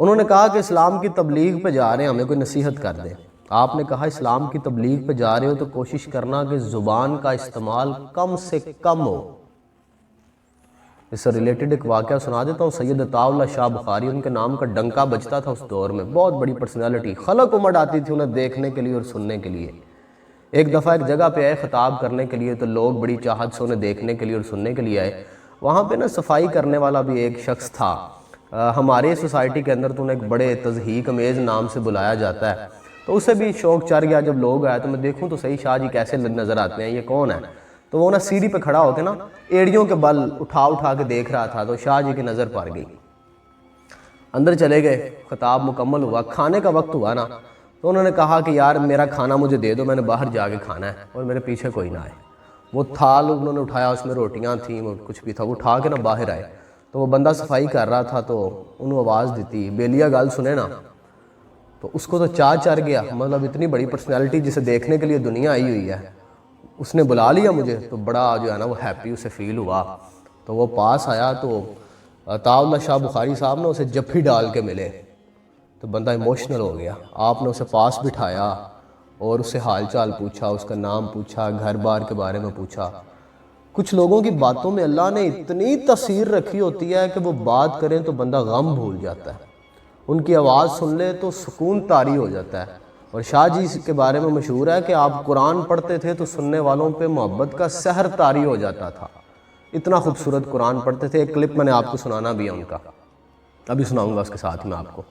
انہوں نے کہا کہ اسلام کی تبلیغ پہ جا رہے ہیں، ہمیں کوئی نصیحت کر دیں۔ آپ نے کہا اسلام کی تبلیغ پہ جا رہے ہو تو کوشش کرنا کہ زبان کا استعمال کم سے کم ہو۔ اس سے ریلیٹڈ ایک واقعہ سنا دیتا ہوں۔ سید عطا اللہ شاہ بخاری، ان کے نام کا ڈنکا بجتا تھا اس دور میں، بہت بڑی پرسنالٹی، خلق امت آتی تھی انہیں دیکھنے کے لیے اور سننے کے لیے۔ ایک دفعہ ایک جگہ پہ آئے خطاب کرنے کے لیے، تو لوگ بڑی چاہت سے انہیں دیکھنے کے لیے اور سننے کے لیے آئے۔ وہاں پہ نا صفائی کرنے والا بھی ایک شخص تھا، ہمارے سوسائٹی کے اندر تو انہیں ایک بڑے تضحیک امیز نام سے بلایا جاتا ہے، تو اسے بھی شوق چڑھ گیا، جب لوگ آئے تو میں دیکھوں تو صحیح شاہ جی کیسے نظر آتے ہیں، یہ کون ہے؟ تو وہ نا سیڑھی پہ کھڑا ہو کے نا ایڑیوں کے بل اٹھا کے دیکھ رہا تھا، تو شاہ جی کی نظر پڑ گئی۔ اندر چلے گئے، خطاب مکمل ہوا، کھانے کا وقت ہوا نا، تو انہوں نے کہا کہ یار میرا کھانا مجھے دے دو، میں نے باہر جا کے کھانا ہے اور میرے پیچھے کوئی نہ آئے۔ وہ تھال انہوں نے اٹھایا، اس میں روٹیاں تھیں اور کچھ بھی تھا، وہ اٹھا کے نا باہر آئے۔ تو وہ بندہ صفائی کر رہا تھا، تو انہوں آواز دیتی، بیلیا گل سنے نا۔ تو اس کو تو چڑھ گیا، مطلب اتنی بڑی پرسنالٹی جسے دیکھنے کے لیے دنیا آئی ہوئی ہے، اس نے بلا لیا مجھے، تو بڑا جو ہے نا وہ ہیپی اسے فیل ہوا۔ تو وہ پاس آیا تو عطا اللہ شاہ بخاری صاحب نے اسے جفی ڈال کے ملے، تو بندہ ایموشنل ہو گیا۔ آپ نے اسے پاس بٹھایا اور اسے حال چال پوچھا، اس کا نام پوچھا، گھر بار کے بارے میں پوچھا۔ کچھ لوگوں کی باتوں میں اللہ نے اتنی تاثیر رکھی ہوتی ہے کہ وہ بات کریں تو بندہ غم بھول جاتا ہے، ان کی آواز سن لے تو سکون طاری ہو جاتا ہے۔ اور شاہ جی کے بارے میں مشہور ہے کہ آپ قرآن پڑھتے تھے تو سننے والوں پہ محبت کا سحر طاری ہو جاتا تھا، اتنا خوبصورت قرآن پڑھتے تھے۔ ایک کلپ میں نے آپ کو سنانا بھی ہے ان کا، ابھی سناؤں گا اس کے ساتھ میں آپ کو۔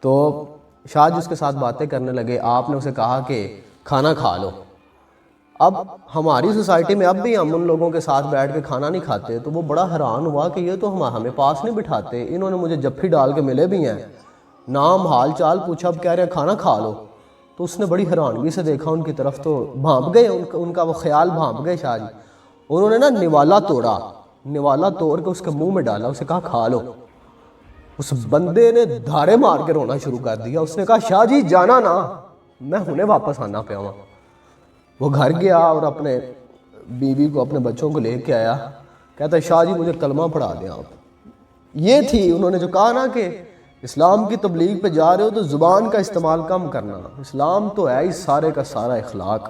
تو شاہ جی اس کے ساتھ باتیں کرنے لگے، آپ نے اسے کہا کہ کھانا کھا لو۔ اب ہماری سوسائٹی میں اب بھی ہم ان لوگوں کے ساتھ بیٹھ کے کھانا نہیں کھاتے، تو وہ بڑا حیران ہوا کہ یہ تو ہمیں پاس نہیں بٹھاتے، انہوں نے مجھے جفی ڈال کے ملے بھی ہیں، نام حال چال پوچھا، اب کہہ رہے ہیں کھانا کھا لو۔ تو اس نے بڑی حیرانگی سے دیکھا ان کی طرف، تو بھانپ گئے، ان کا وہ خیال بھانپ گئے شاہ جی۔ انہوں نے نا نوالا توڑا، نوالا توڑ کے اس کے منہ میں ڈالا، اسے کہا کھا لو۔ اس بندے نے دھارے مار کے رونا شروع کر دیا، اس نے کہا شاہ جی جانا نا، میں ہنے واپس آنا پیا ہوں۔ وہ گھر گیا اور اپنے بیوی کو، اپنے بچوں کو لے کے آیا، کہتا ہے شاہ جی مجھے کلمہ پڑھا دیں آپ۔ یہ تھی انہوں نے جو کہا نا کہ اسلام کی تبلیغ پہ جا رہے ہو تو زبان کا استعمال کم کرنا، اسلام تو ہے ہی سارے کا سارا اخلاق۔